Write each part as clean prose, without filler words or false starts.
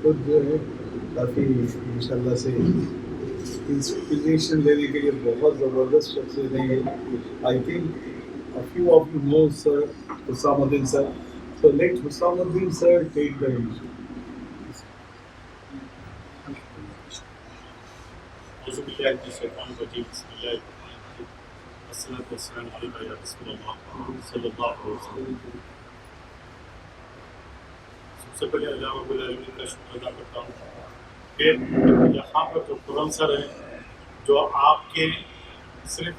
خود جو ہے کافی ماشاءاللہ سے انسپریشن لینے کے لیے بہت زبردست شخصیت ہے یہ. I think few of you know Sir Husamuddin sir. So let Husamuddin sir take the initiative. أعوذ بالله من الشيطان الرجيم بسم الله الرحمن الرحيم والصلاة والسلام عليك يا رسول الله صلی اللہ علیہ وسلم. سب سے پہلے اللہ رب العالمین کا شکر ادا کرتا ہوں کہ یہاں پر جو خرم سر ہیں جو آپ کے صرف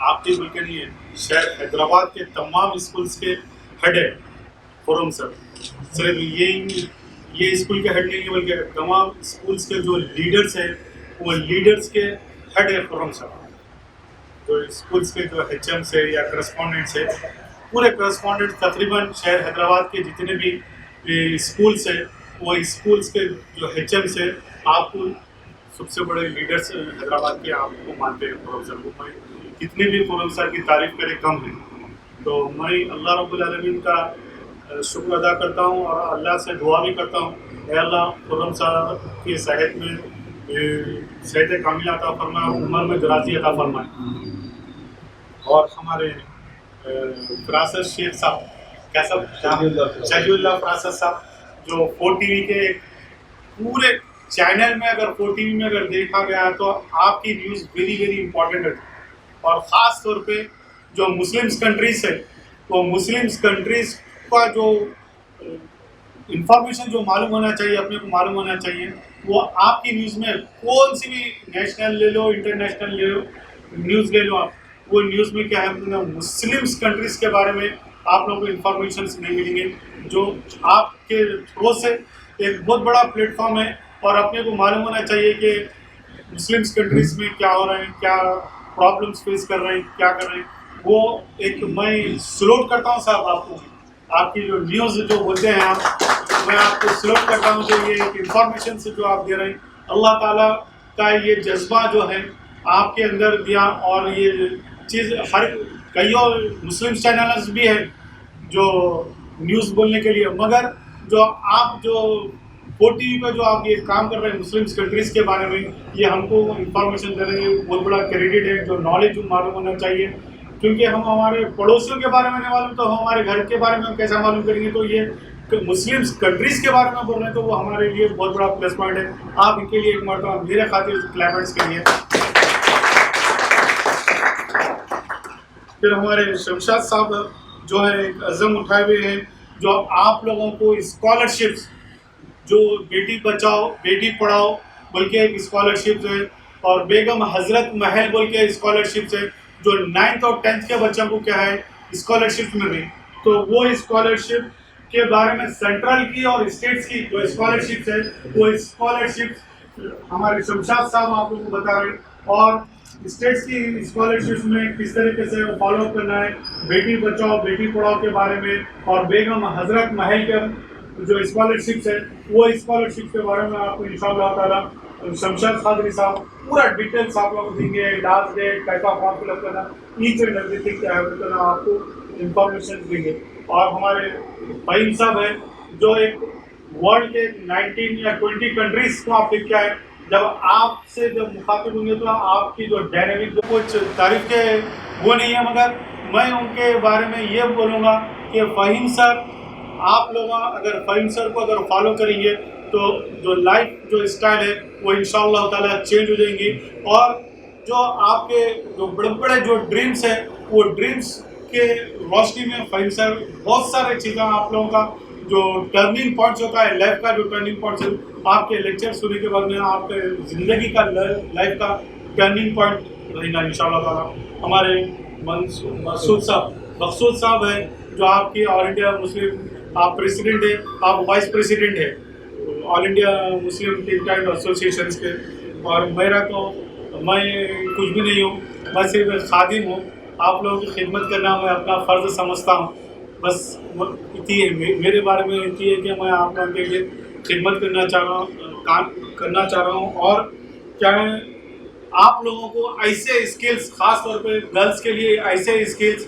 آپ کے ملک نہیں ہیں شہر حیدرآباد کے تمام اسکولس کے ہیڈ ہے خرم سر. صرف یہ اسکول کے ہیڈ نہیں ہے بلکہ تمام اسکولس کے جو لیڈرس ہیں وہ لیڈرس کے ہیڈ ہے خرم سر. جو اسکولس کے جو ایچ ایمس ہے یا کرسپونڈنٹس ہے پورے کرسپونڈنٹ تقریباً شہر حیدرآباد کے جتنے بھی اسکولس ہیں وہ اسکولس کے جو ایچ ایمس ہے آپ کو سب سے بڑے لیڈرس حیدرآباد کے آپ کو مانتے ہیں خرم سر کو. میں کتنے بھی خرم سر کی تعریف کرے کم ہے. تو میں اللہ رب العالمین کا شکر ادا کرتا ہوں اور اللہ سے دعا بھی کرتا ہوں اے اللہ خرم سر کی صحت میں صحت کامل عطا فرمائے, عمر میں درازی عطا فرمائے. اور ہمارے فراست شیخ صاحب کیسا شہید اللہ فراست صاحب جو 4TV کے پورے چینل میں اگر 4TV میں اگر دیکھا گیا تو آپ کی نیوز ویری ویری امپورٹنٹ ہے. اور خاص طور پہ جو مسلمس کنٹریز ہے وہ مسلمس کنٹریز کا جو انفارمیشن جو معلوم ہونا چاہیے اپنے کو معلوم ہونا چاہیے وہ آپ کی نیوز میں کون سی بھی نیشنل لے لو انٹرنیشنل لے لو نیوز لے لو آپ وہ نیوز میں کیا ہے مسلمس کنٹریز کے بارے میں آپ لوگوں کو انفارمیشنس نہیں ملیں گے جو آپ کے تھرو سے ایک بہت بڑا پلیٹ فارم ہے. اور اپنے کو معلوم ہونا چاہیے کہ مسلمس کنٹریز میں کیا ہو رہا ہے, کیا پرابلمس فیس کر رہے ہیں, کیا کر رہے ہیں. وہ ایک میں سلوٹ کرتا ہوں صاحب آپ کو, آپ کی جو نیوز جو بولتے ہیں آپ میں آپ کو سلوٹ کرتا ہوں کہ یہ ایک انفارمیشن سے جو آپ دے رہے ہیں اللہ تعالیٰ کا یہ جذبہ جو ہے آپ کے اندر دیا. اور یہ چیز ہر کئی اور مسلم چینلز بھی ہیں جو نیوز بولنے کے لیے, مگر جو آپ جو 4TV پہ جو آپ یہ کام کر رہے ہیں مسلم کنٹریز کے بارے میں یہ ہم کو انفارمیشن دے رہے ہیں بہت بڑا کریڈٹ ہے. جو نالج معلوم ہونا چاہیے کیونکہ ہم ہمارے پڑوسیوں کے بارے میں نہیں معلوم تو ہمارے گھر کے بارے میں ہم کیسا معلوم کریں گے. تو یہ مسلم کنٹریز کے بارے میں بول رہے ہیں تو وہ ہمارے لیے بہت بڑا پلس پوائنٹ ہے. آپ ان کے لیے ایک مرتبہ میرے خاطر کلیمنٹس کے لیے. پھر ہمارے شمشاد صاحب جو ہے ایک عزم اٹھائے ہوئے ہیں جو آپ لوگوں کو اسکالرشپس جو بیٹی بچاؤ بیٹی پڑھاؤ بول کے ایک اسکالرشپس ہے اور بیگم حضرت محل بول کے اسکالرشپس ہے جو 9th اور 10th کے بچوں کو کیا ہے اسکالرشپ مل رہی. تو وہ اسکالرشپ کے بارے میں سینٹرل کی اور اسٹیٹس کی جو اسکالرشپس ہے وہ اسکالرشپ ہمارے شمشاد صاحب آپ لوگوں کو بتا رہے ہیں. اور اسٹیٹس کی اسکالرشپس میں کس طریقے سے فالو اپ کرنا ہے بیٹی بچاؤ بیٹی پڑھاؤ کے بارے میں اور بیگم حضرت محل کے جو اسکالرشپس ہے وہ اسکالرشپ کے بارے میں آپ کو انشاءاللہ تعالیٰ شمشاد قادری صاحب پورا ڈیٹیلس آپ لوگ دیں گے. لاسٹ ڈیٹ کیسا فارم فل اپ کرنا ایچ اینڈ ایوری تھنگ کیا ہے آپ کو انفارمیشن دیں گے. اور ہمارے فہیم صاحب ہیں جو ایک ورلڈ کے 19 یا 20 کنٹریز کو آپ لکھ کے آئے. جب آپ سے جب مخاطب ہوں گے تو آپ کی جو ڈائنامک جو کچھ تعریف کے وہ نہیں ہے مگر میں ان کے بارے میں یہ بولوں گا کہ فہیم سر آپ لوگ اگر فہیم سر کو اگر فالو کریں گے تو جو لائف جو اسٹائل ہے وہ انشاءاللہ تعالیٰ چینج ہو جائیں گی. اور جو آپ کے جو بڑے بڑے جو ڈریمس ہیں وہ ڈریمس کے روشنی میں فہیم سر بہت سارے چیزیں آپ لوگوں کا جو ٹرننگ پوائنٹس ہوتا ہے لائف کا جو ٹرننگ پوائنٹس ہے آپ کے لیکچر سننے کے بعد میں آپ کے زندگی کا لائف کا ٹرننگ پوائنٹ رہے گا انشاءاللہ تعالیٰ. ہمارے مقصود صاحب ہیں جو آپ کی آل انڈیا مسلم آپ پریسیڈنٹ ہیں, آپ وائس پریسیڈنٹ ہیں all India Muslim think tank associations کے. اور میرا تو میں کچھ بھی نہیں ہوں, میں صرف ایک خادم ہوں. آپ لوگوں کی خدمت کرنا میں اپنا فرض سمجھتا ہوں. بس اتنی ہے میرے بارے میں اتنی ہے کہ میں آپ لوگوں کے لیے خدمت کرنا چاہ رہا ہوں, کام کرنا چاہ رہا ہوں. اور کیا ہے آپ لوگوں کو ایسے اسکلز خاص طور پہ گرلس کے لیے ایسے اسکلز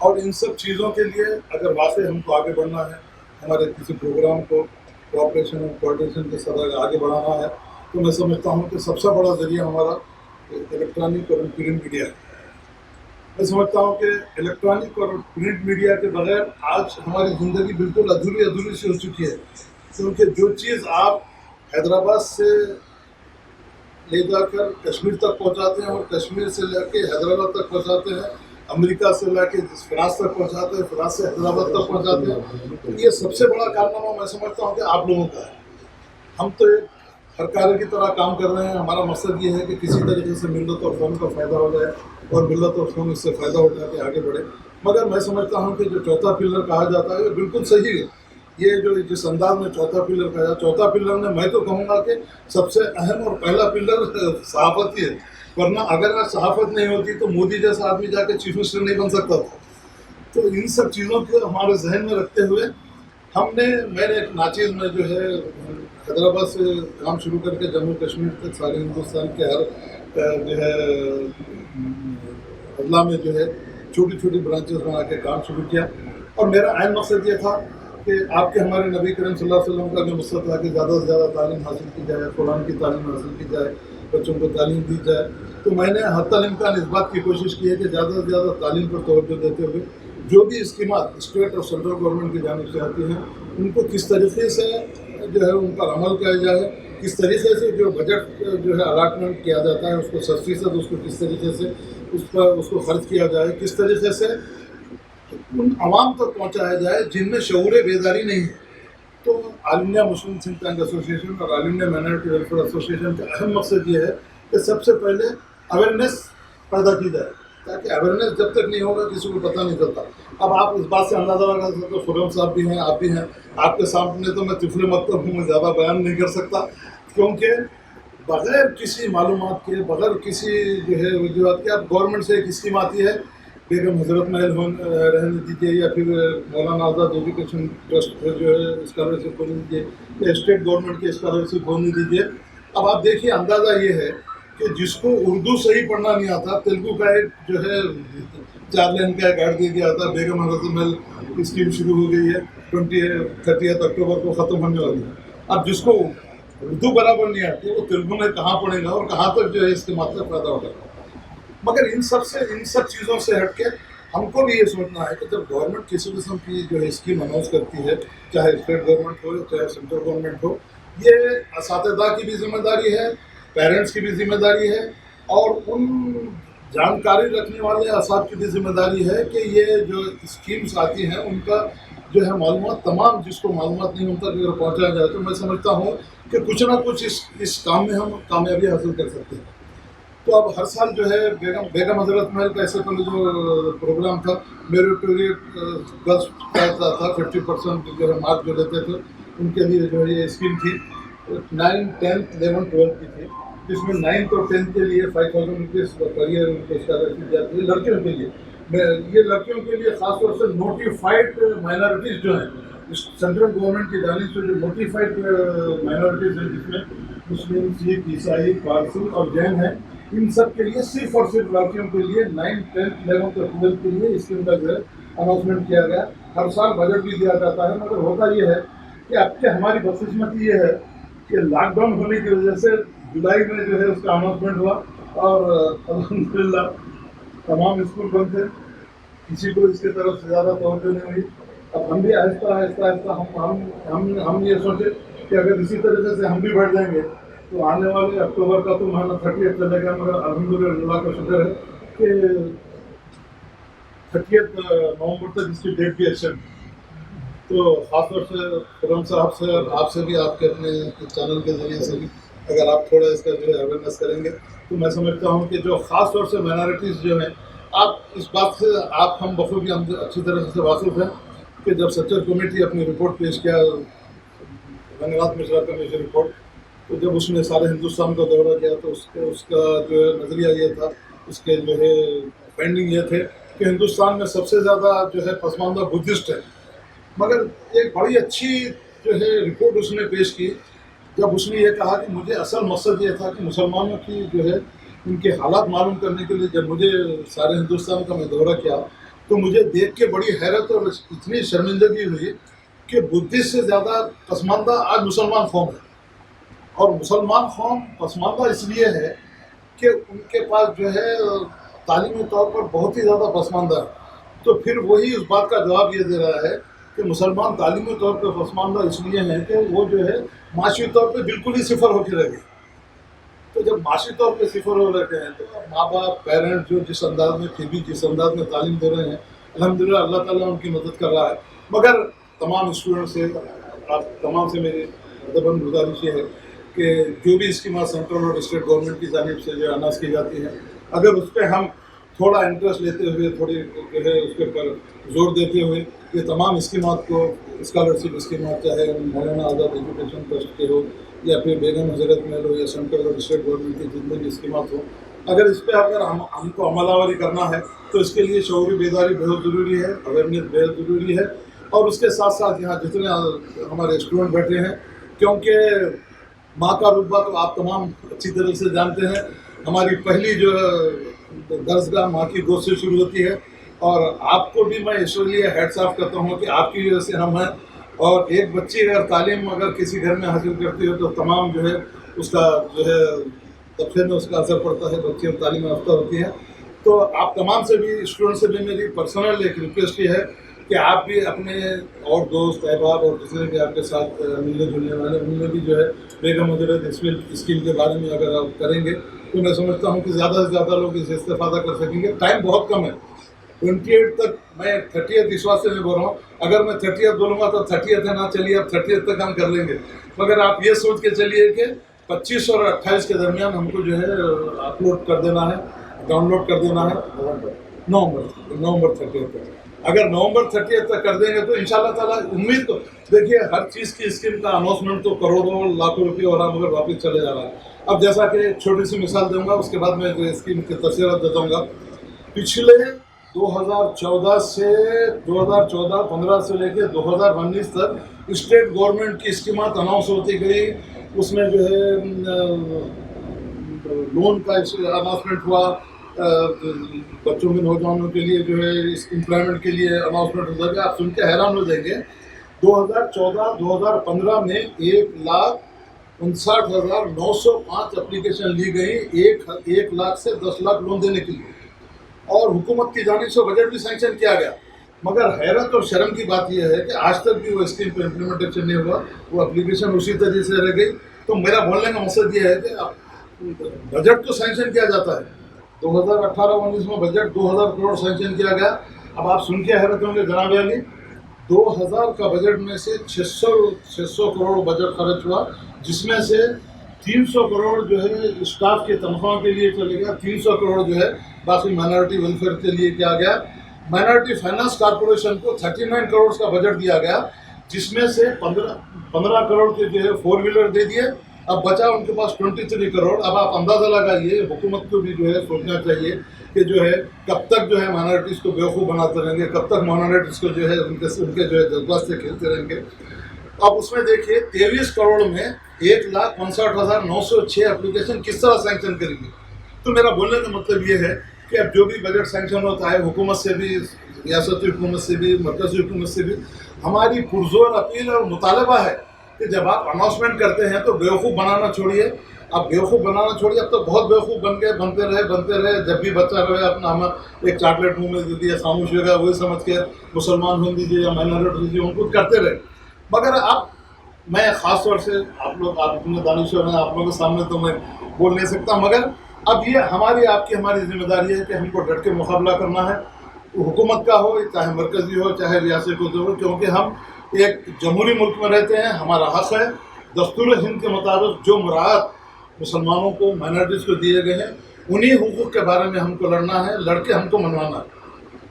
اور ان سب چیزوں کے لیے اگر واقعی ہم کو آگے بڑھنا ہے، ہمارے کسی پروگرام کو کوآپریشن اور کوآرڈینیشن کے ساتھ آگے بڑھانا ہے، تو میں سمجھتا ہوں کہ سب سے بڑا ذریعہ ہمارا الیکٹرانک اور پرنٹ میڈیا ہے۔ میں سمجھتا ہوں کہ الیکٹرانک اور پرنٹ میڈیا کے بغیر آج ہماری زندگی بالکل ادھوری سی ہو چکی ہے، کیونکہ جو چیز آپ حیدرآباد سے لے جا کر کشمیر تک پہنچاتے ہیں اور کشمیر سے لے کے حیدرآباد تک پہنچاتے ہیں، امریکہ سے لے کے فرانس تک پہنچاتے ہیں، فرانس سے حیدرآباد تک پہنچاتے ہیں، تو یہ سب سے بڑا کارنامہ میں سمجھتا ہوں کہ آپ لوگوں کا ہے۔ ہم تو ایک ہر کارے کی طرح کام کر رہے ہیں، ہمارا مقصد یہ ہے کہ کسی طریقے سے ملت اور قوم کا فائدہ ہو جائے اور ملت اور قوم اس سے فائدہ اٹھا کے آگے بڑھے۔ مگر میں سمجھتا ہوں کہ جو چوتھا پلر کہا جاتا ہے یہ بالکل صحیح ہے۔ یہ جو جس انداز میں چوتھا پلر کہا، چوتھا پلر نے میں تو کہوں گا کہ سب سے اہم اور پہلا پلر صحافت ہی ہے، ورنہ اگر صحافت نہیں ہوتی تو مودی جیسا آدمی جا کے چیف منسٹر نہیں بن سکتا تھا۔ تو ان سب چیزوں کو ہمارے ذہن میں رکھتے ہوئے میں نے ایک ناچیز میں جو ہے حیدرآباد سے کام شروع کر کے جموں کشمیر تک سارے ہندوستان کے ہر جو ہے اضلاع میں جو ہے چھوٹی چھوٹی برانچز بنا کے کام شروع کیا، اور میرا عین مقصد یہ تھا کہ آپ کے ہمارے نبی کریم صلی اللہ علیہ وسلم کا جو مقصد تھا کہ زیادہ سے زیادہ تعلیم حاصل کی جائے، قرآن کی تعلیم حاصل کی جائے، بچوں کو تعلیم دی جائے، تو میں نے حتی الامکان اس بات کی کوشش کی ہے کہ زیادہ سے زیادہ تعلیم پر توجہ دیتے ہوئے جو بھی اسکیمات اسٹیٹ اور سینٹرل گورنمنٹ کی جانب سے آتی ہیں ان کو کس طریقے سے جو ہے ان پر عمل کیا جائے، کس طریقے سے جو بجٹ جو ہے الاٹمنٹ کیا جاتا ہے اس کو 100% اس کو کس طریقے سے اس کو خرچ کیا جائے، کس طریقے سے ان عوام تک پہنچایا جائے جن میں شعور بیداری نہیں ہے۔ تو all India Muslim think tank association اور all India minority welfare association کا اہم مقصد یہ ہے کہ سب سے پہلے اویئرنیس پیدا کی جائے، تاکہ اویئرنیس جب تک نہیں ہوگا کسی کو پتہ نہیں چلتا۔ اب آپ اس بات سے اندازہ لگا سکتے ہو، خرم صاحب بھی ہیں، آپ بھی ہیں، آپ کے سامنے تو میں طفل مکتب ہوں، میں زیادہ بیان نہیں کر سکتا، کیونکہ بغیر کسی معلومات کے، بغیر کسی جو ہے وجوہات کے، اب گورنمنٹ سے ایک اسکیم آتی ہے بیگم حضرت محل رہنے دیجیے، یا پھر مولانا آزاد ایجوکیشن ٹرسٹ جو ہے اسکالرشپ ہونے دیجیے، یا اسٹیٹ گورنمنٹ کی اسکالرشپ ہونے دیجیے۔ اب آپ دیکھیے اندازہ یہ ہے کہ جس کو اردو صحیح پڑھنا نہیں آتا، تیلگو کا ایک جو ہے 4 لائن کا ایک ایڈ دے دیا تھا، بیگم حضرت محل اسکیم شروع ہو گئی ہے، 30 اکتوبر کو ختم ہونے والی ہے۔ اب جس کو اردو برابر نہیں آتی وہ تیلگو میں کہاں پڑھے گا اور کہاں تک جو ہے اس کے مطلب پیدا ہوگا۔ مگر ان سب چیزوں سے ہٹ کے ہم کو بھی یہ سوچنا ہے کہ جب گورنمنٹ کسی قسم کی جو ہے اسکیم اناؤنس کرتی ہے، چاہے اسٹیٹ گورنمنٹ ہو چاہے سینٹرل گورنمنٹ ہو، یہ اساتذہ کی بھی ذمہ داری ہے، پیرنٹس کی بھی ذمہ داری ہے، اور ان جانکاری رکھنے والے اساتذہ کی بھی ذمہ داری ہے کہ یہ جو اسکیمز آتی ہیں ان کا جو ہے معلومات تمام جس کو معلومات نہیں ان تک اگر پہنچایا جائے تو میں سمجھتا ہوں کہ کچھ نہ کچھ اس کام میں ہم کامیابی حاصل کر سکتے ہیں۔ تو اب ہر سال جو ہے بیگم حضرت محل کا اس سے پہلے جو پروگرام تھا میریٹوریٹ گرلس کا تھا، 50% جو ہے مارک جو لیتے تھے ان کے لیے جو ہے یہ اسکیم تھی، 9, 10, 11, 12 کی تھی، جس میں 9th اور 10th کے لیے 5000 روپیز پر ایئر ان کو اسکالرشپ جاتی ہے لڑکیوں کے لیے۔ یہ لڑکیوں کے لیے خاص طور سے نوٹیفائڈ مائنارٹیز جو ہیں سینٹرل گورنمنٹ کی جانب سے جو نوٹیفائڈ مائنارٹیز ہیں جس میں مسلم، سکھ، عیسائی، پارسی اور جین ہیں، ان سب کے لیے صرف اور صرف لڑکیوں کے لیے 9, 10, 11 اور 12 کے لیے اسکیم کا جو ہے اناؤنسمنٹ کیا گیا۔ ہر سال بجٹ بھی دیا جاتا ہے، مگر ہوتا یہ ہے کہ اب کے ہماری بدقسمتی یہ ہے کہ لاک ڈاؤن ہونے کی وجہ سے جولائی میں جو ہے اس کا اناؤنسمنٹ ہوا اور الحمدللہ تمام اسکول بند تھے، کسی کو اس کی طرف سے زیادہ توجہ نہیں ہوئی۔ اب ہم بھی آہستہ آہستہ ہم یہ سوچے کہ اگر اسی طریقے سے ہم بھی بڑھ جائیں گے تو آنے والے اکتوبر کا تو مہینہ 30 چلے گا، مگر الحمدللہ اللہ کا شکر ہے کہ 30 نومبر تک اس کی ڈیٹ بھی ایکسٹینڈ۔ تو خاص طور سے خرم صاحب سے اور آپ سے بھی، آپ کے اپنے چینل کے ذریعے سے بھی اگر آپ تھوڑا اس کا جو ہے اویئرنیس کریں گے تو میں سمجھتا ہوں کہ جو خاص طور سے مائنارٹیز جو ہیں، آپ اس بات سے آپ ہم بخوبی ہم اچھی طرح سے واقف ہیں کہ جب سچر کمیٹی اپنی رپورٹ پیش کیا، رنگناتھ مشرا کمیشن رپورٹ، تو جب اس نے سارے ہندوستان کا دورہ کیا تو اس کا جو ہے نظریہ یہ تھا، اس کے جو ہے فائنڈنگ یہ تھے کہ ہندوستان میں سب سے زیادہ جو ہے پسماندہ بدھسٹ ہے۔ مگر ایک بڑی اچھی جو ہے رپورٹ اس نے پیش کی جب اس نے یہ کہا کہ مجھے اصل مقصد یہ تھا کہ مسلمانوں کی جو ہے ان کے حالات معلوم کرنے کے لیے جب مجھے سارے ہندوستان کا میں دورہ کیا تو مجھے دیکھ کے بڑی حیرت اور اتنی شرمندگی ہوئی کہ بدھسٹ سے زیادہ پسماندہ آج مسلمان قوم ہے. اور مسلمان قوم پسماندہ اس لیے ہے کہ ان کے پاس جو ہے تعلیمی طور پر بہت ہی زیادہ پسماندہ ہے. تو پھر وہی اس بات کا جواب یہ دے رہا ہے کہ مسلمان تعلیمی طور پہ پسماندہ اس لیے ہیں کہ وہ جو ہے معاشی طور پہ بالکل ہی صفر ہو کے رہ گئے. تو جب معاشی طور پہ صفر ہو رہے ہیں تو ماں باپ پیرنٹ جو جس انداز میں پھر بھی جس انداز میں تعلیم دے رہے ہیں الحمدللہ اللہ تعالیٰ ان کی مدد کر رہا ہے. مگر تمام اسٹوڈنٹ سے آپ تمام سے میری ادباً گزارش یہ ہے کہ جو بھی اسکیمات سینٹرل اور اسٹیٹ گورنمنٹ کی جانب سے جو اناؤنس کی جاتی ہیں اگر اس پہ ہم تھوڑا انٹرسٹ لیتے ہوئے تھوڑی جو ہے اس کے اوپر زور دیتے ہوئے یہ تمام اسکیمات کو اسکالرشپ اسکیمات چاہے مولانا آزاد ایجوکیشن ٹرسٹ کے ہو یا پھر بیگم حضرت محل ہو یا سینٹرل اور اسٹیٹ گورنمنٹ کی جتنے بھی اسکیمات ہوں اگر اس پہ اگر ہم کو عمل آوری کرنا ہے تو اس کے لیے شعوری بیداری بہت ضروری ہے, اویئرنیس بہت ضروری ہے. اور اس کے ساتھ ساتھ یہاں جتنے ہمارے اسٹوڈنٹ بیٹھے ہیں کیونکہ ماں کا رتبہ تو آپ تمام اچھی طرح سے جانتے ہیں. ہماری پہلی جو درسگاہ ماں کی گود سے شروع ہوتی ہے اور آپ کو بھی میں اس لیے ہیڈس آف کرتا ہوں کہ آپ کی وجہ سے ہم ہیں. اور ایک بچی اگر تعلیم اگر کسی گھر میں حاصل کرتی ہے تو تمام جو ہے اس کا جو ہے طبقے میں اس کا اثر پڑتا ہے, بچی تعلیم یافتہ ہوتی ہیں. تو آپ تمام سے بھی اسٹوڈنٹ سے بھی میری پرسنل ایک ریکویسٹ یہ ہے کہ آپ بھی اپنے اور دوست احباب اور جتنے بھی آپ کے ساتھ ملنے جلنے والے ان میں بھی جو ہے بیگم حضرت اسکیم کے بارے میں اگر آپ کریں گے تو میں سمجھتا ہوں کہ زیادہ سے زیادہ لوگ اس سے استفادہ کر سکیں گے. ٹائم بہت کم ہے, 28 تک, میں 30 اس واسطے میں بول رہا ہوں. اگر میں 30 بولوں گا تو 30 ہے نہ چلیے اب 30 تک ہم کر لیں گے. مگر آپ یہ سوچ کے چلیے کہ 25 اور 28 کے درمیان ہم کو جو ہے اپلوڈ کر دینا ہے, ڈاؤن لوڈ کر دینا ہے نومبر 30 تک. اگر نومبر 30 تک کر دیں گے تو انشاءاللہ تعالیٰ امید تو دیکھیے ہر چیز کی اسکیم کا اناؤنسمنٹ تو کروڑوں لاکھوں روپے ہو رہا مگر واپس چلے جا رہا ہے. اب جیسا کہ ایک چھوٹی سی مثال دوں گا اس کے بعد میں جو اسکیم کی تفصیلات دیتا ہوں گا. پچھلے 2014 سے 15 سے لے کے 2019 تک اسٹیٹ گورنمنٹ کی اسکیمات اناؤنس ہوتی گئی. اس میں جو ہے لون کا اناؤنسمنٹ ہوا, بچوں کے نوجوانوں کے لیے جو ہے اس امپلائمنٹ کے لیے اناؤنسمنٹ ہوتا ہے. آپ سن کے حیران ہو جائیں گے 2014-2015 میں 1,59,905 اپلیکیشن لی گئی 1 لاکھ سے 10 لاکھ لون دینے کے لیے, اور حکومت کی جانب سے بجٹ بھی سینکشن کیا گیا. مگر حیرت اور شرم کی بات یہ ہے کہ آج تک بھی وہ اسکیم پہ امپلیمنٹیشن نہیں ہوا, وہ اپلیکیشن اسی طریقے سے رہ گئی. تو میرا بولنے کا مقصد یہ ہے کہ بجٹ تو سینکشن کیا جاتا ہے, 2018-19 میں بجٹ 2,000 کروڑ سینکشن کیا گیا. اب آپ سن کے حیرت ہوں گے جناب علی, 2,000 کا بجٹ میں سے 600 کروڑ بجٹ خرچ ہوا, جس میں سے 300 کروڑ جو ہے اسٹاف کے تنخواہوں کے لیے چلے گیا, 300 کروڑ جو ہے باقی مائنارٹی ویلفیئر کے لیے کیا گیا. مائنارٹی فائنانس کارپوریشن کو 39 کروڑ کا بجٹ دیا گیا, جس میں سے 15 کروڑ کے جو ہے 4 ویلر دے دیے. اب بچا ان کے پاس 23 کروڑ. اب آپ اندازہ لگائیے, حکومت کو بھی جو ہے سوچنا چاہیے کہ جو ہے کب تک جو ہے مائنارٹیز کو بیوقوف بناتے رہیں گے, کب تک مائنارٹیز کو جو ہے ان کے جو ہے جذبات سے کھیلتے رہیں گے. اب اس میں دیکھیے 23 کروڑ میں 1,59,906 اپلیکیشن کس طرح سینکشن کریں گے. تو میرا بولنے کا مطلب یہ ہے کہ اب جو بھی بجٹ سینکشن ہوتا ہے حکومت سے بھی, ریاستی حکومت سے بھی, مرکزی حکومت سے بھی, ہماری پرزور اپیل اور مطالبہ ہے کہ جب آپ اناؤنسمنٹ کرتے ہیں تو بیوقوف بنانا چھوڑیے. اب بیوقوف بنانا چھوڑیے, اب تو بہت بیوقوف بنتے رہے. جب بھی بچہ رہے اپنا ہم ایک چاکلیٹ منہ میں دے دیا, خاموش ہوگا, وہی سمجھ کے مسلمان ہوں دیجیے یا مائنارٹی دیجیے, ان کو کرتے رہے. مگر اب میں خاص طور سے آپ اپنے دانشور ہیں, آپ لوگوں کے سامنے تو میں بول نہیں سکتا, مگر اب یہ ہماری ذمہ داری ہے کہ ہم کو ڈٹ کے مقابلہ کرنا ہے, حکومت کا ہو چاہے مرکزی ہو چاہے ریاستی کو ہو, کیونکہ ہم ایک جمہوری ملک میں رہتے ہیں. ہمارا حق ہے دستور ہند کے مطابق جو مراعات مسلمانوں کو مائنارٹیز کو دیے گئے ہیں انہی حقوق کے بارے میں ہم کو لڑنا ہے, لڑ کے ہم کو منوانا ہے.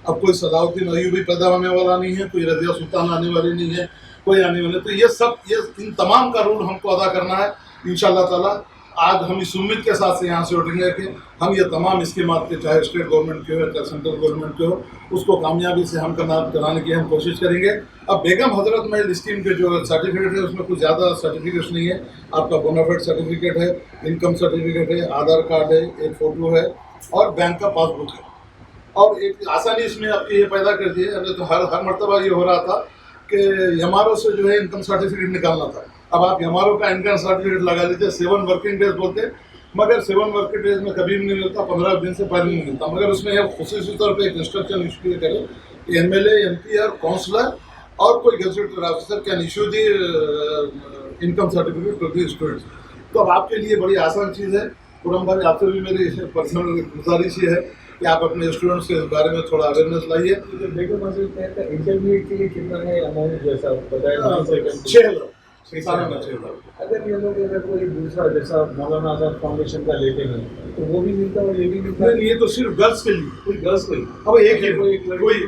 اب کوئی صلاح الدین ایوبی پیدا ہونے والا نہیں ہے, کوئی رضیہ سلطان آنے والی نہیں ہے, کوئی آنے والے. تو یہ ان تمام کا رول ہم کو ادا کرنا ہے انشاءاللہ تعالیٰ. آج ہم اس امید کے ساتھ سے یہاں سے اٹھیں گے کہ ہم یہ تمام اسکیمات کے چاہے اسٹیٹ گورنمنٹ کے ہو چاہے سینٹرل گورنمنٹ کے ہو, اس کو کامیابی سے ہم کرانے کی ہم کوشش کریں گے. اب بیگم حضرت محل اسکیم کے جو سرٹیفکیٹ ہے اس میں کچھ زیادہ سرٹیفکیٹس نہیں ہے. آپ کا بونافائڈ سرٹیفکیٹ ہے, انکم سرٹیفکیٹ ہے, آدھار کارڈ ہے, ایک فوٹو ہے اور بینک کا پاس بک ہے. اور ایک آسانی اس میں آپ کی یہ پیدا کر دی ہے. تو ہر مرتبہ یہ ہو رہا تھا کہ یمارو سے جو ہے انکم سرٹیفکیٹ نکالنا تھا. اب آپ یمارو کا انکم سرٹیفکیٹ لگا لیجیے 7 ورکنگ ڈیز بولتے, مگر 7 ورکنگ ڈیز میں کبھی بھی نہیں ملتا, 15 دن سے پہلے نہیں ملتا. مگر اس میں یہ خصوصی طور پہ ایک انسٹرکشن ایشو کرے کہ ایم پی اور کاؤنسلر اور کوئی gazetted officer can issue the income certificate to the students. تو اب آپ کے لیے بڑی آسان چیز ہے. خرم بھائی, آپ سے بھی میری پرسنل گزارش یہ ہے کہ آپ اپنے اسٹوڈنٹس کے بارے میں تھوڑا اویئرنیس لائیے. انٹرمیڈیٹ کے لیے کتنا ہے اماؤنٹ جیسا بتایا؟ 6 لاکھ. اگر یہ لوگ اگر کوئی دوسرا جیسا مولانا آزاد فاؤنڈیشن کا لیتے ہیں تو وہ بھی ملتا ہے اور یہ بھی ملتا ہے؟ یہ تو صرف گرلس کے لیے. کوئی گرلس کوئی اب ایک ہی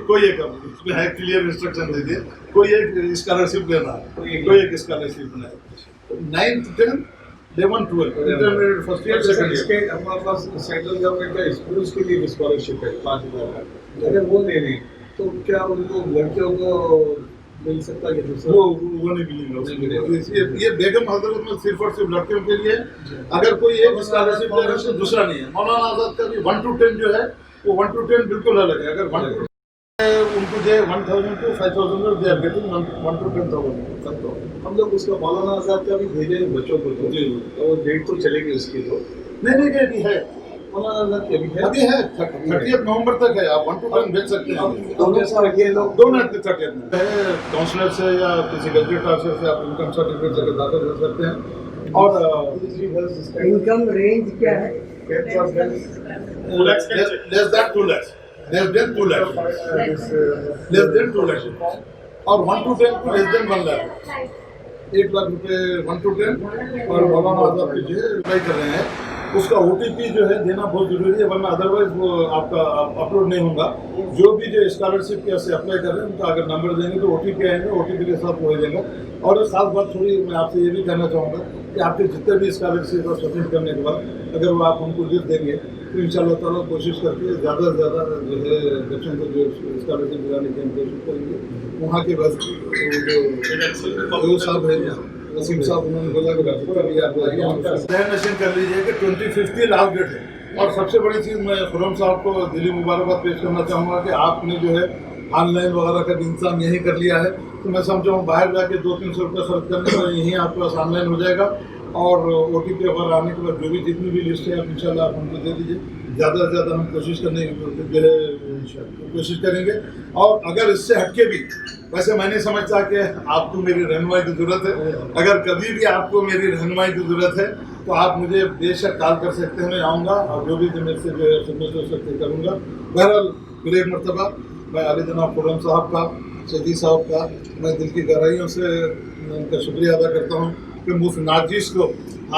کوئی ایک اس میں ہے کلیئر انسٹرکشن دے دیے. کوئی ایک اسکالرشپ لینا ہے, کوئی ایک اسکالرشپ لینا ہے. 9th 10th 11 12 intermediate first year second اس کے ہمارے پاس سینٹرل گورنمنٹ کا اسکولس کے لیے اسکالرشپ ہے 5,000 کا. اگر وہ لے لیں تو کیا ان کو لڑکیوں کو مل سکتا ہے کہ دوسرا وہ نہیں ملے گا. یہ بیگم حضرت میں صرف اور صرف لڑکیوں کے لیے. اگر کوئی ایک اسکالرشپ لے رہا ہے تو دوسرا نہیں ہے. مولانا آزاد کا بھی 1 to 10 جو ہے وہ 1 to 10 بالکل الگ ہے. اگر 1 to 10 ان کو جو ہے 1,000 to 5,000 they are getting 1 to 10,000. ہم لوگ اس کا مولانا آزاد کا بھی بھیجے بچوں کو تو ڈیٹ تو چلے گی اس کی. تو نہیں ابھی ہے مولانا آزاد کی ابھی ہے 30 نومبر تک ہے. آپ 1 to 10 بھیج سکتے ہیں. تو جیسا یہ لوگ دونوں 30 میں کاؤنسلر سے یا کسی گزٹڈ آفیسر سے آپ انکم سرٹیفکیٹ سے داخل کر سکتے ہیں. اور انکم رینج کیا ہے؟ لیس دین 2 lakhs. Less than 2 lakhs. Less than 2 lakhs. اور 1 to 10 کو less than 1 lakh. 1 لاکھ روپے 1 to 10 اور مولانا آزاد کی جو ہے اپلائی کر رہے ہیں. اس کا OTP جو ہے دینا بہت ضروری ہے, ورنہ ادروائز وہ آپ کا اپلوڈ نہیں ہوگا. جو بھی جو اسکالرشپ کے سے اپلائی کر رہے ہیں ان کا اگر نمبر دیں گے تو OTP آئیں گے, OTP کے ساتھ ہو جائے گا. اور ایک خاص بات تھوڑی میں آپ سے یہ بھی کہنا چاہوں گا کہ آپ کے جتنے بھی اسکالرشپ کو سبمٹ کرنے کے بعد اگر وہ آپ ہم کو لسٹ دیں گے تو ان شاء اللہ تعالیٰ کوشش کر کے زیادہ سے زیادہ جو ہے بچوں کو جو اسکالرشپ دلانے کی ہم کوشش کریں گے. وہاں کے بعد جو صاحب ہے وسیم صاحب انہوں نے بولا کہ ذہن نشین کر لیجیے کہ 25 لاسٹ ڈیٹ ہے. اور سب سے بڑی چیز میں خرم صاحب کو دلی مبارکباد پیش کرنا چاہوں گا کہ آپ نے جو ہے آن لائن وغیرہ کا انتظام یہی کر لیا ہے. تو میں سمجھا ہوں باہر جا کے 200-300 روپے خرچ کرنے پر یہیں آپ کے پاس آن لائن ہو جائے گا. اور OTP وغیرہ آنے کے بعد جو بھی جتنی بھی لسٹ ہے آپ ان شاء اللہ آپ ہم کو دے دیجیے. زیادہ سے زیادہ ہم کوشش کرنے کی کوشش کریں گے. اور اگر اس سے ہٹ کے بھی, ویسے میں نہیں سمجھتا کہ آپ کو میری رہنمائی کی ضرورت ہے. اگر کبھی بھی آپ کو میری رہنمائی کی ضرورت ہے تو آپ مجھے بے شک کال کر سکتے ہیں, میں آؤں گا اور جو بھی میرے سے جو ہے خدمت ہو سکتے کروں گا. بہرحال پھر ایک مرتبہ میں علی جناب خرم صاحب کا, سیدھی صاحب کا میں دل کی گہرائیوں سے ان کا شکریہ ادا کرتا ہوں کہ مفت ناجیز کو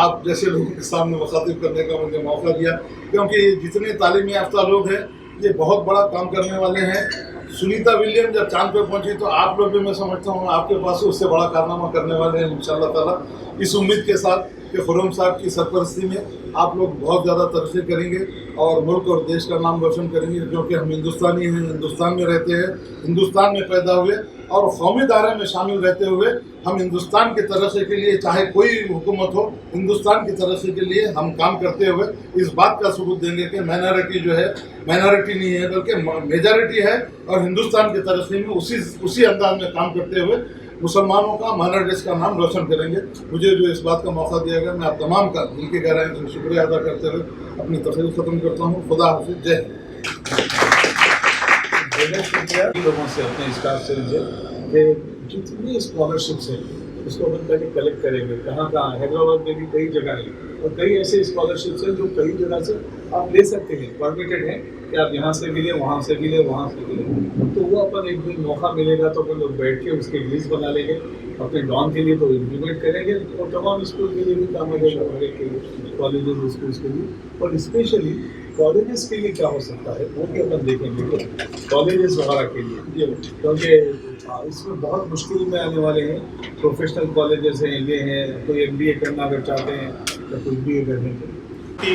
آپ جیسے لوگوں کے سامنے مخاطب کرنے کا مجھے موقع دیا. کیونکہ جتنے تعلیم یافتہ لوگ ہیں یہ بہت بڑا کام کرنے والے ہیں. سنیتا ولیم جب چاند پہ پہنچی تو آپ لوگ بھی میں سمجھتا ہوں آپ کے پاس اس سے بڑا کارنامہ کرنے والے ہیں انشاءاللہ تعالیٰ. اس امید کے ساتھ کہ خرم صاحب کی سرپرستی میں آپ لوگ بہت زیادہ ترقی کریں گے اور ملک اور دیش کا نام روشن کریں گے. کیونکہ ہم ہندوستانی ہیں, ہندوستان میں رہتے ہیں, ہندوستان میں پیدا ہوئے اور قومی دائرے میں شامل رہتے ہوئے ہم ہندوستان کی ترقی کے لیے چاہے کوئی حکومت ہو ہندوستان کی ترقی کے لیے ہم کام کرتے ہوئے اس بات کا ثبوت دیں گے کہ مائنارٹی جو ہے مائنارٹی نہیں ہے بلکہ میجارٹی ہے. اور ہندوستان کی ترقی میں اسی انداز میں کام کرتے ہوئے مسلمانوں کا مائنارٹیز کا نام روشن کریں گے. مجھے جو اس بات کا موقع دیا گیا میں آپ تمام کا دل کی گہرائی سے شکریہ ادا کرتے ہوئے اپنی تقریر ختم کرتا ہوں. خدا حافظ. جے شکریہ لوگوں سے اپنے اسٹاف سے کہ جتنی اسکالرشپس ہیں اس کو اپن پہلے کلیکٹ کریں گے. کہاں حیدرآباد میں بھی کئی جگہ ہیں اور کئی ایسے اسکالرشپس ہیں جو کئی جگہ سے آپ لے سکتے ہیں, پرمیٹڈ ہیں کہ آپ یہاں سے بھی لیں, وہاں سے بھی لیں, وہاں سے بھی لیں. تو وہ اپن ایک دن موقع ملے گا تو اپن لوگ بیٹھ کے اس کی لسٹ بنا لیں گے. اپنے ڈان کے لیے تو امپلیمنٹ کریں گے اور تمام اسکول کے لیے بھی کام آ جائے گا, ہر ایک کے لیے, کالجز اسکولس کے لیے. اور اسپیشلی کالجز کے لیے کیا ہو سکتا ہے وہ بھی اپن دیکھیں گے. کالجز وغیرہ کے لیے کیونکہ اس میں بہت مشکل میں آنے والے ہیں. پروفیشنل کالجز ہیں, یہ ہیں, کوئی MBA کرنا اگر چاہتے ہیں یا کچھ BA کرنے کے کہ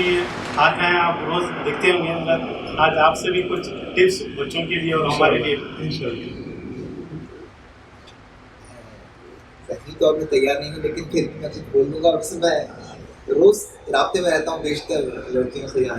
آتے ہیں آپ روز دیکھتے ہوں گے. آج آپ سے بھی کچھ ٹپس بچوں کے لیے اور ہمارے لیے انشاءاللہ. صحیح طور پہ تیار نہیں ہوں لیکن پھر بھی میں کچھ بول دوں گا. اور سے میں روز رابطے میں رہتا ہوں بیشتر لڑکیوں سے, یہاں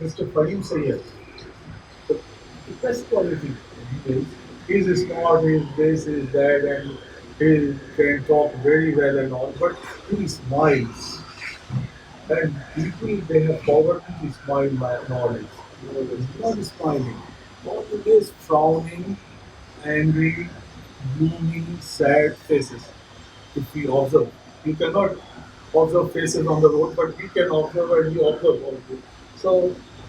Mr. Fahim Sayyed, the best quality is he's smart, he's this, he's that, and he can talk very well and all, but he smiles. And people, they have forgotten to smile knowledge. It's not smiling. What it is, frowning, angry, gloomy, sad faces. If we observe, you cannot observe faces on the road, but we can observe and you observe also. So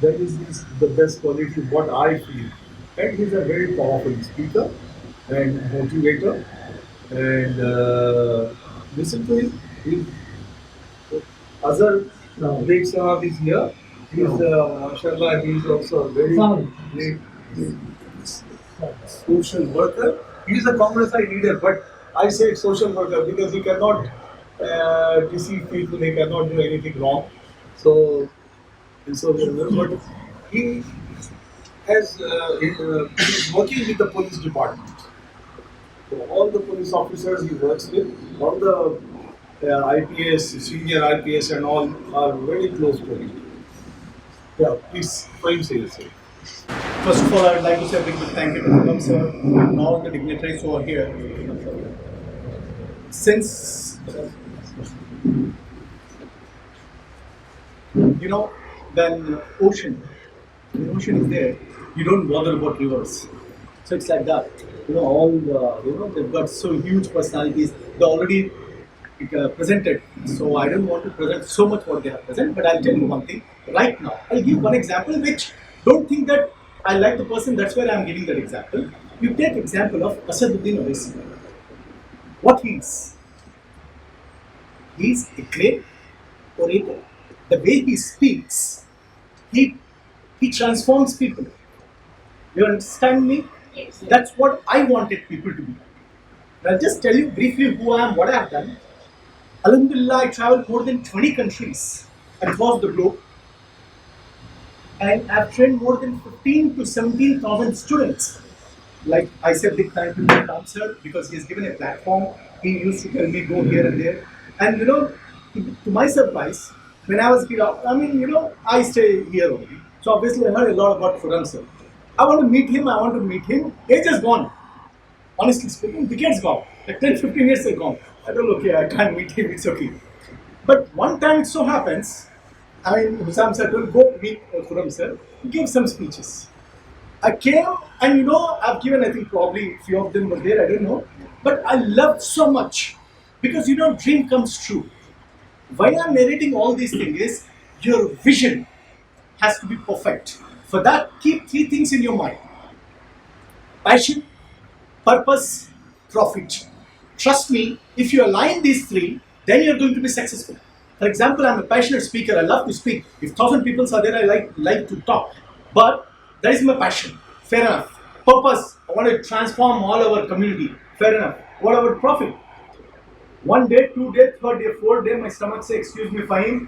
that is the best quality what I feel. And he's a very powerful speaker and motivator. And listen to him. He's Azhar Beg Sahab is here. He's mashallah, he's also a very great social worker. He's a Congress leader, but I say social worker because he cannot deceive people, he cannot do anything wrong. So, but he has he's working with the police department. So all the police officers he works with, all the IPS, senior IPS and all are very close to him. Yeah, please, Fahim say the same. First of all, I would like to say a big thank you to Khurram sir and all the dignitaries who are here. Since, you know, when the ocean is there, you don't bother about rivers. So it's like that. You know, all the, they've got so huge personalities. They already presented. So I don't want to present so much what they have presented, but I'll tell you one thing right now. I'll give one example which don't think that I like the person, that's why I'm giving that example. You take example of Asaduddin Owaisi. What he is? He's a great orator. The way he speaks, he transforms people. You understand me? Yes. That's what I wanted people to be. I'll just tell you briefly who I am, what I have done. Alhamdulillah, I traveled more than 20 countries across the globe. And I've trained more than 15 to 17,000 students. Like I said, big thank you to Ram sir because he's given a platform. He used to tell me go here and there. And you know, to my surprise, when I was here, I mean, you know, I stay here only. So obviously I heard a lot about Khurram sir. I want to meet him. Age is gone. Honestly speaking, decades gone. Like 10, 15 years are gone. I don't know, okay, I can't meet him, it's okay. But one time it so happens, I mean, Hussam sir told, go meet Khurram sir. He gave some speeches. I came and I've given, I think probably a few of them were there, I don't know. But I loved so much because dream comes true. Why I'm narrating all these things is your vision has to be perfect. For that, keep 3 things in your mind: passion, purpose, profit. Trust me, if you align these 3, then you're going to be successful. For example, I'm a passionate speaker. I love to speak. If 1,000 people are there, I like to talk. But that is my passion. Fair enough. Purpose, I want to transform all our community. Fair enough. What about profit? 1 day, 2 day, 3rd day, 4th day, my stomach say, excuse me, fine,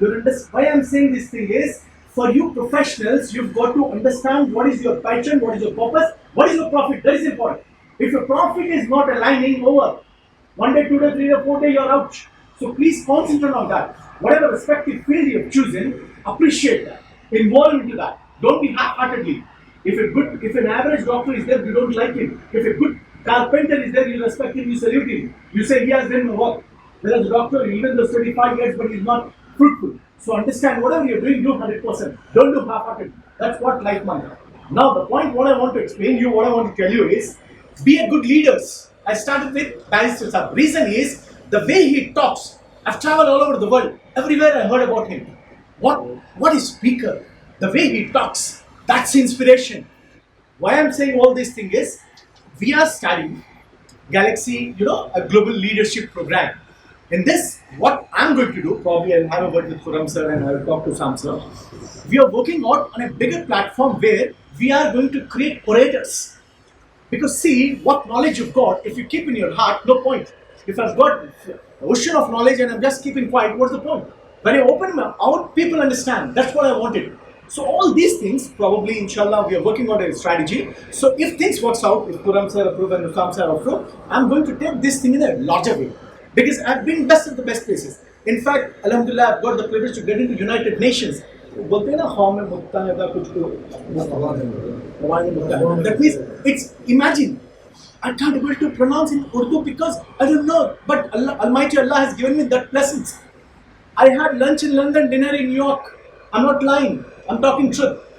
You understand? Why I'm saying this thing is, for you professionals, you've got to understand what is your passion, what is your purpose, what is your profit. That is important. If your profit is not aligning, over. 1 day, 2 day, 3 day, 4 day, you're out. So please concentrate on that. Whatever respective field you've chosen, appreciate that. Involve into that. Don't be half-heartedly. If an average doctor is there, you don't like him. If a good carpenter is there, you respect him, you salute him. You say he has done work. Whereas the doctor, even though 35 years, but he's not fruitful. So understand, whatever you're doing, do 100%. Don't do half-hearted. That's what life means. Now, the point what I want to explain you, what I want to tell you is, be a good leaders. I started with Barrister Saab. Reason is, the way he talks. I've traveled all over the world. Everywhere I heard about him. What is speaker? The way he talks. That's inspiration. Why I'm saying all these things is, we are studying Galaxy, a global leadership program. In this, what I'm going to do, probably I'll have a word with Khurram sir and I'll talk to Sam sir. We are working out on a bigger platform where we are going to create orators. Because see, what knowledge you've got, if you keep in your heart, no point. If I've got an ocean of knowledge and I'm just keeping quiet, what's the point? When I open my mouth, people understand. That's what I wanted. So all these things, probably, inshallah, we are working on a strategy. So if things works out, if Khurram sir approve and Sam sir approve, I'm going to take this thing in a larger way. Because I've been best at the best places. In fact, Alhamdulillah, I've got the privilege to get into United Nations. That means, it's, imagine, I can't be able to pronounce in Urdu because I don't know. But Almighty Allah has given me that blessings. I had lunch in London, dinner in New York. I'm not lying. I'm talking truth.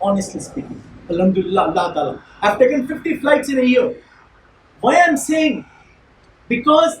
Honestly speaking, Alhamdulillah, Allah Ta'ala. I've taken 50 flights in a year. Why I'm saying? Because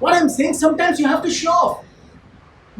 What I'm saying, sometimes you have to show off.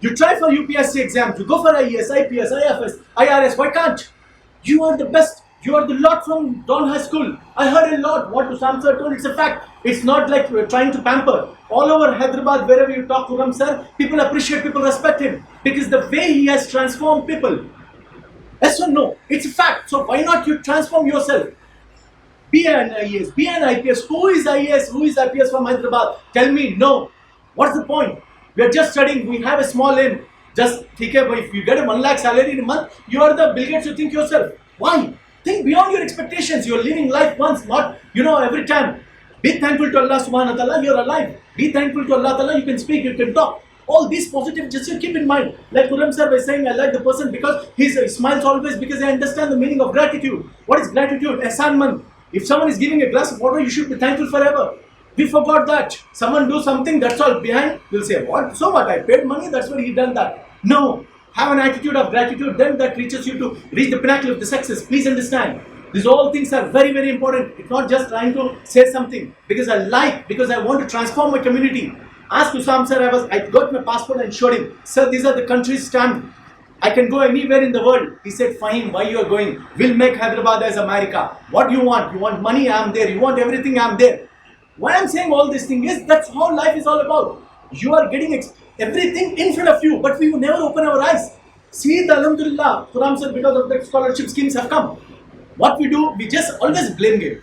You try for UPSC exams, you go for IES, IPS, IFS, IRS, why can't? You are the best. You are the lot from Don High School. I heard a lot. What Sam sir told, it's a fact. It's not like we're trying to pamper. All over Hyderabad, wherever you talk to Khurram sir, people appreciate, people respect him. Because the way he has transformed people. Yes or no? It's a fact. So why not you transform yourself? Be an IES, be an IPS. Who is IES? Who is IPS from Hyderabad? Tell me, no. What's the point? We are just studying. We have a small aim. Just think about if you get a 1 lakh salary in a month, you are the Bill Gates. You think yourself. Why? Think beyond your expectations. You are living life once, not every time. Be thankful to Allah subhanahu wa ta'ala. You are alive. Be thankful to Allah ta'ala. You can speak. You can talk. All these positive, just you keep in mind. Like Khurram sir was saying, I like the person because he smiles always because I understand the meaning of gratitude. What is gratitude? Ehsan man. If someone is giving a glass of water, you should be thankful forever. We forgot that. Someone do something, that's all behind. We'll say, what? So what? I paid money, that's why he done that. No. Have an attitude of gratitude, then that reaches you to reach the pinnacle of the success. Please understand. These all things are very, very important. It's not just trying to say something. Because I want to transform my community. Ask Usam sir, I got my passport and showed him. Sir, these are the countries stamped. I can go anywhere in the world. He said, fine, why you are going? We'll make Hyderabad as America. What do you want? You want money? I'm there. You want everything? I'm there. Why I'm saying all this thing is, that's how life is all about. You are getting everything in front of you, but we will never open our eyes. See the Alhamdulillah, Khurram sir, because of the scholarship schemes have come. What we do, we just always blame game.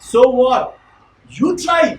So what? You try.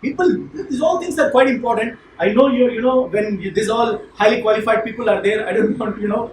People, these all things are quite important. I know when these all highly qualified people are there, I don't want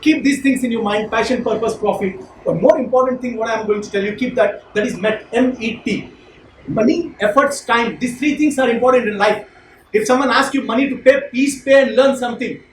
Keep these things in your mind: passion, purpose, profit. But more important thing, what I'm going to tell you, keep that is MET. Money, efforts, time. These three things are important in life. If someone asks you money to pay, please pay and learn something.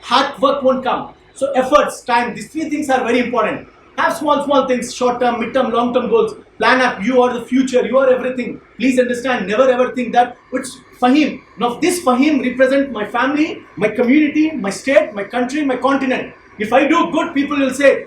hard work won't come. So efforts, time, these three things are very important. Have small things, short term, mid term, long term goals. Plan up. You are the future. You are everything. Please understand. Never ever think that it's Fahim. Now this Fahim represent my family, my community, my state, my country, my continent. If I do good, people will say,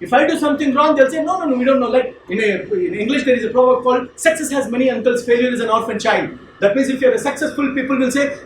If I do something wrong, they'll say, no, we don't know. Like in English, there is a proverb called "Success has many uncles, failure is an orphan child." That means if you're a successful, people will say,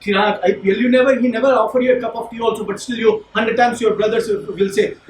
Chirag, IPL, he never offer you a cup of tea also, but still 100 times your brothers will say,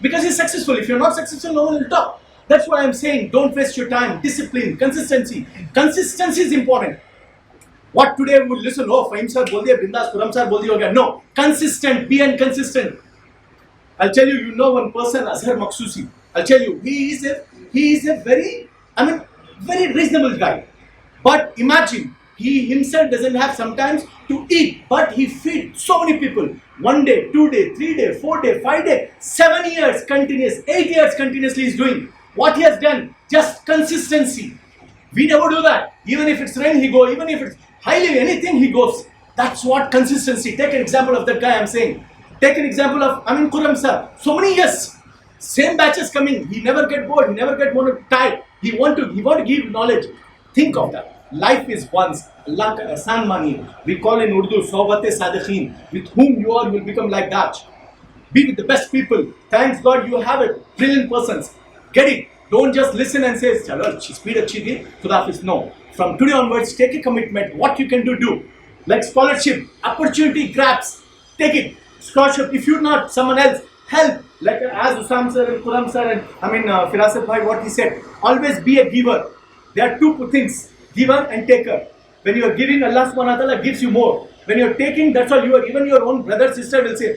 because he's successful. If you're not successful, no one will talk. That's why I'm saying, don't waste your time. Discipline, consistency. Consistency is important. What today we would listen, oh, Fahim sir bol diya, Bindas Kuram sir bol diya ho gaya. No, consistent, be inconsistent. I'll tell you, you know one person, Azhar Maksusi. I'll tell you, he is a very reasonable guy. But imagine, he himself doesn't have sometimes to eat, but he feeds so many people. 1 day, 2 day, 3 day, 4 day, 5 day, 7 years continuous, 8 years continuously he's doing. What he has done, just consistency. We never do that. Even if it's rain, he go. Even if it's highly anything, he goes. That's what consistency. Take an example of that guy I'm saying. Take an example of Amin Kuram sir. So many years, same batches coming. He never get bored. He never get tired. He want to give knowledge. Think of that. Life is once. Allah ka ehsan maniye. We call in Urdu Sohbat-e Sadiqeen. With whom you are, you will become like that. Be with the best people. Thanks God you have it. Brilliant persons. Get it. Don't just listen and say, chalo, speed achhi thi, Khuda Hafiz. No. From today onwards, take a commitment. What you can do. Like scholarship, opportunity grabs. Take it. Scholarship. If you're not, someone else, help. Like as Usam sir and Kuram sir and Firasat bhai, what he said. Always be a giver. There are two things. Giver and taker. When you are giving, Allah subhanahu wa ta'ala gives you more. When you are taking, that's all you are. Even your own brother, sister will say,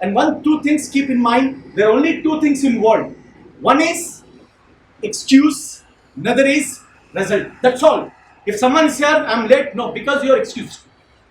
And two things keep in mind. There are only two things involved. One is excuse. Another is result. That's all. If someone is here, I'm late. No, because you are excused.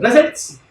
results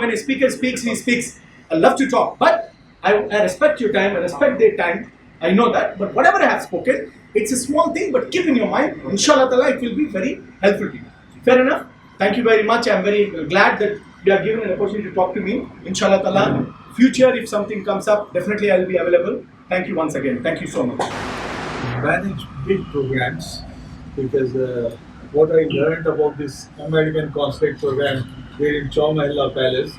when a speaker speaks, he speaks. I love to talk, but I respect your time. I respect their time. I know that. But whatever I have spoken, it's a small thing, but keep in your mind. Inshallah ta'ala, it will be very helpful to you. Fair enough? Thank you very much. I'm very glad that you are given an opportunity to talk to me. Inshallah ta'ala, future, if something comes up, definitely I will be available. Thank you once again. Thank you so much. Manage big programs because what I learned about this American Consulate program here in Chow Mahalla Palace,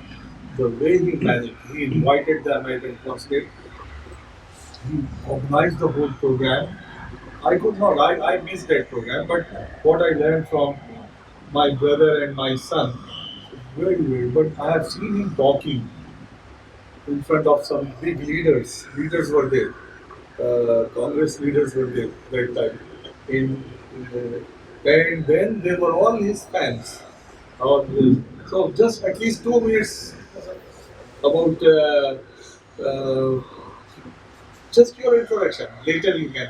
the way he managed, he invited the American Consulate, he organized the whole program. I missed that program, but what I learned from my brother and my son, very, but I have seen him talking in front of some big leaders. Leaders were there. Congress leaders were there that time. And then they were all his fans. So just at least 2 minutes about just your introduction. Later you can.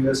US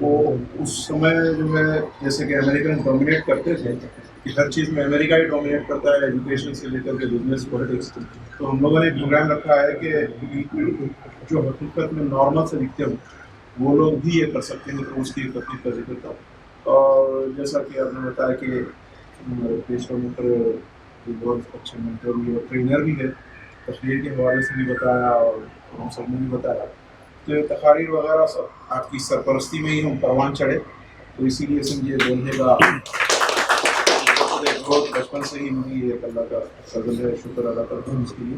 وہ اس سمے جو ہے جیسے کہ American dominate کرتے تھے کہ ہر چیز میں امریکہ ہی ڈومینیٹ کرتا ہے، ایجوکیشن سے لے کر کے بزنس، پولیٹکس، تو ہم لوگوں نے ایک پروگرام رکھا ہے کہ جو حقیقت میں نارمل سے دکھتے ہوں وہ لوگ بھی یہ کر سکتے ہیں، تو اس کی ترتیب کا ذکر تھا. اور جیسا کہ آپ نے بتایا کہ ہمارے پیشوا متر بہت اچھے مینٹر بھی اور ٹرینر بھی ہے، تقریر کے حوالے سے بھی بتایا اور ہم سب نے بھی بتایا. تو یہ تقاریر وغیرہ سب آپ کی سرپرستی میں ہی ہم پروان چڑھے، تو اسی لیے سمجھے بولنے کا بہت بچپن سے ہی مجھے ایک اللہ کا فضل ہے، شکر ادا کرتا ہوں اس کے لیے.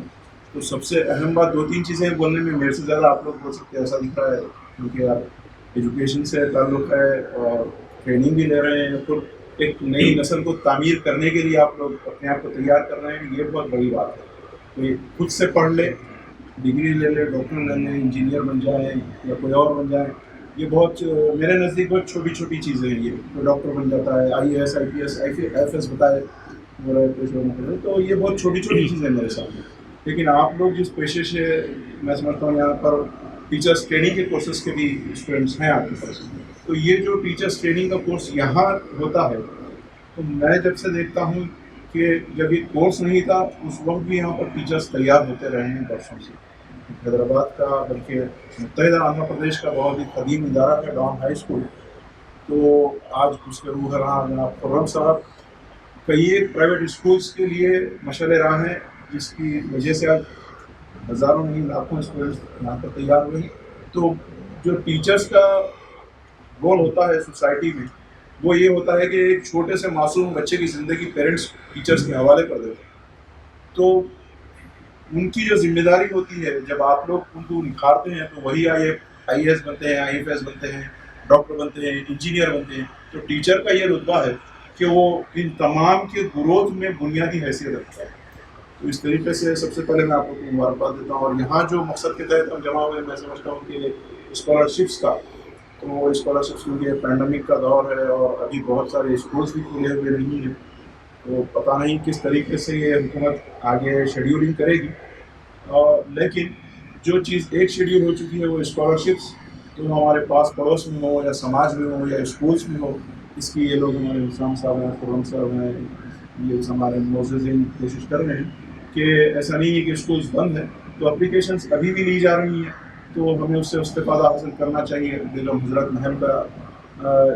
تو سب سے اہم بات 2-3 چیزیں بولنے میں، میرے سے زیادہ آپ لوگ بول سکتے ہیں ایسا دکھ رہا ہے، کیونکہ آپ ایجوکیشن سے تعلق ہے اور ٹریننگ بھی لے رہے ہیں، تو ایک نئی نسل کو تعمیر کرنے کے لیے آپ لوگ اپنے آپ کو تیار کر رہے ہیں، یہ بہت بڑی بات ہے. تو خود سے پڑھ لے، ڈگری لے لے، ڈاکٹر لے لیں، انجینئر بن جائیں یا کوئی اور بن جائیں، یہ بہت میرے نزدیک بہت چھوٹی چھوٹی چیزیں ہیں. یہ کوئی ڈاکٹر بن جاتا ہے، IAS IPS IFS بتائے تو یہ بہت چھوٹی چھوٹی چیزیں میرے سامنے. لیکن آپ لوگ جس پیشے سے، میں سمجھتا ہوں یہاں پر ٹیچرس ٹریننگ کے کورسز کے بھی اسٹوڈنٹس ہیں آپ کے پاس، تو یہ جو ٹیچرس ٹریننگ کا کورس یہاں ہوتا ہے، تو میں جب سے دیکھتا ہوں کہ جب یہ کورس نہیں تھا اس وقت بھی یہاں پر ٹیچرس تیار ہوتے رہے ہیں برسوں سے. حیدرآباد کا بلکہ متحدہ آندھرا پردیش کا بہت ہی قدیم ادارہ ہے ڈان ہائی اسکول، تو آج اس کے روح رہا جناب خرم صاحب کئی ایک پرائیویٹ اسکولس کے لیے مشعل راہ ہیں، جس کی وجہ سے آج ہزاروں نہیں لاکھوں اسٹوڈنٹس یہاں پر تیار ہوئے ہیں. تو جو ٹیچرس کا رول ہوتا ہے سوسائٹی میں، وہ یہ ہوتا ہے کہ ایک چھوٹے سے معصوم بچے کی زندگی پیرنٹس ٹیچرس کے حوالے کر دیتے ہیں. تو ان کی جو ذمہ داری ہوتی ہے، جب آپ لوگ ان کو نکھارتے ہیں تو وہی IAS بنتے ہیں، IFS بنتے ہیں، ڈاکٹر بنتے ہیں، انجینئر بنتے ہیں. تو ٹیچر کا یہ رتبہ ہے کہ وہ ان تمام کے گروتھ میں بنیادی حیثیت رکھتا ہے. تو اس طریقے سے سب سے پہلے میں آپ کو مبارکباد دیتا ہوں. اور یہاں جو مقصد کے تحت ہم جمع ہوئے، میں سمجھتا ہوں کہ اسکالرشپس کا، تو وہ اسکالرشپس کیونکہ پینڈیمک کا دور ہے اور ابھی بہت سارے اسکولس بھی کھلے ہوئے نہیں ہیں، تو پتہ نہیں کس طریقے سے یہ حکومت آگے شیڈیولنگ کرے گی. لیکن جو چیز ایک شیڈیول ہو چکی ہے وہ اسکالرشپس، جو ہمارے پاس پڑوس میں ہو یا سماج میں ہو یا اسکولس میں ہو، اس کی یہ لوگ ہمارے اسلام صاحب ہیں، خرم صاحب ہیں، یہ ہمارے معززین کوشش کر رہے ہیں کہ ایسا نہیں ہے کہ اسکولس بند ہیں. تو اپلیکیشنس ابھی بھی لی جا رہی ہیں، تو ہمیں اس سے استفادہ حاصل کرنا چاہیے. بیگم حضرت محل کا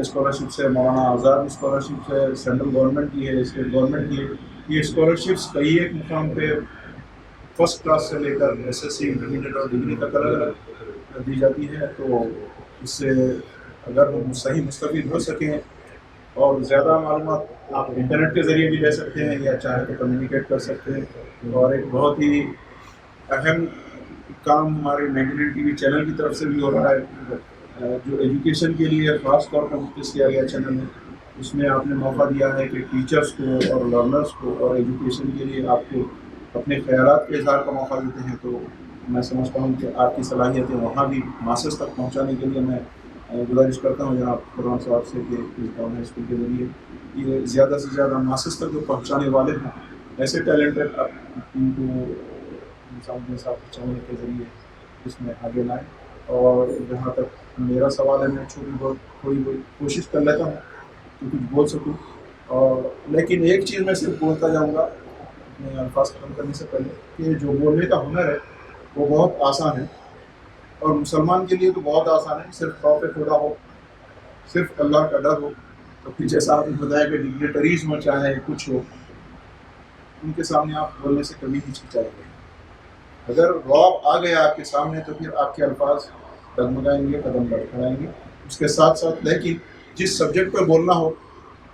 اسکالرشپس ہے، مولانا آزاد اسکالرشپس ہے، سینٹرل گورنمنٹ کی ہے، اسٹیٹ گورنمنٹ کی ہے. یہ اسکالرشپس کئی ایک مقام پہ فرسٹ کلاس سے لے کر SSC انٹرمیڈیٹ اور ڈگری تک الگ الگ دی جاتی ہے. تو اس سے اگر ہم صحیح مستفید ہو سکیں، اور زیادہ معلومات آپ انٹرنیٹ کے ذریعے بھی لے سکتے ہیں یا چاہے تو کمیونیکیٹ کر سکتے ہیں. اور ایک بہت ہی اہم کام ہمارے 99 TV چینل کی طرف سے بھی ہو رہا ہے، جو ایجوکیشن کے لیے خاص طور پر مختص کیا گیا چینل ہے. اس میں آپ نے موقع دیا ہے کہ ٹیچرس کو اور لرنرس کو اور ایجوکیشن کے لیے آپ کو اپنے خیالات کے اظہار کا موقع دیتے ہیں. تو میں سمجھتا ہوں کہ آپ کی صلاحیتیں وہاں بھی ماسز تک پہنچانے کے لیے میں گزارش کرتا ہوں جناب قرآن صاحب سے کہ اس ڈاؤن ہائی اسکول کے ذریعے یہ زیادہ سے زیادہ ماسز تک جو پہنچانے والے ہیں، ایسے ٹیلنٹڈ ان کو انسان کے ساتھ پہنچانے کے ذریعے اس میں آگے لائیں. اور جہاں تک میرا سوال ہے، میں چھوٹی بہت تھوڑی بہت کوشش کر لیتا ہوں کہ کچھ بول سکوں. اور لیکن ایک چیز میں صرف بولتا جاؤں گا اپنے الفاظ ختم کرنے سے پہلے، کہ جو بولنے کا ہنر ہے وہ بہت آسان ہے، اور مسلمان کے لیے تو بہت آسان ہے. صرف خوف خدا ہو، صرف اللہ کا ڈر ہو، تو پھر جیسا آپ نے بتایا کہ ڈگنیٹریز ہوں چاہے کچھ ہو، ان کے سامنے آپ بولنے سے کبھی ہچکچائیں گے. اگر رعب آ گیا آپ کے سامنے تو پھر آپ کے الفاظ ڈگمگائیں گے، قدم لڑکھڑائیں گے. اس کے ساتھ ساتھ لیکن جس سبجیکٹ پہ بولنا ہو،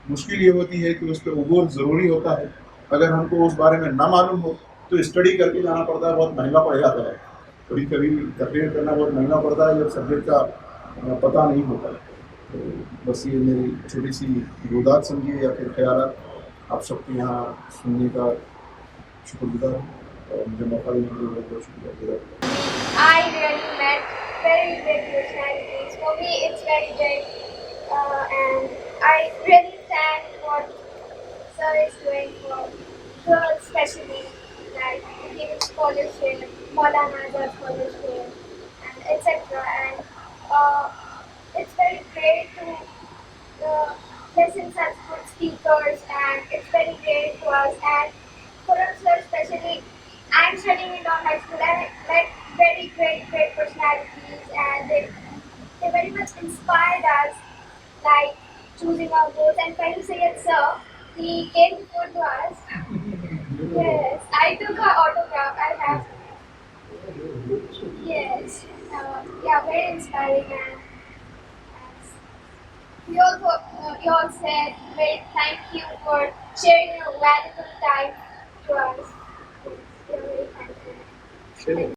مشکل یہ ہوتی ہے کہ اس پہ عبور ضروری ہوتا ہے. اگر ہم کو اس بارے میں نہ معلوم ہو تو اسٹڈی کر کے جانا پڑتا ہے، بہت مہنگا پڑ جاتا ہے. کبھی کبھی تقریر کرنا بہت مہنگا پڑتا ہے جب سبجیکٹ کا پتہ نہیں ہوتا ہے. تو بس یہ میری چھوٹی سی گودات سمجھیے یا پھر خیالات. آپ سب کو یہاں سننے کا شکر گزار ہوں، اور مجھے موقع دینے کے لیے بہت بہت شکریہ. I really met very big personalities. For me, it's very big, and I really thank what Sir is doing for girls, especially, like giving scholarship, Maulana Azad scholarship, and etc. And it's very great to listen such good speakers, and it's very great to us. And for us, especially, I'm studying in high school, and I met very great personalities, and they very much inspired us, like choosing our goals. And Fahim Sayed sir, he came before to us. Yes, I took her autograph. I have. Yes, yeah, very inspiring. And you all said very thank you for sharing your valuable time to us. We are very thankful. Sure.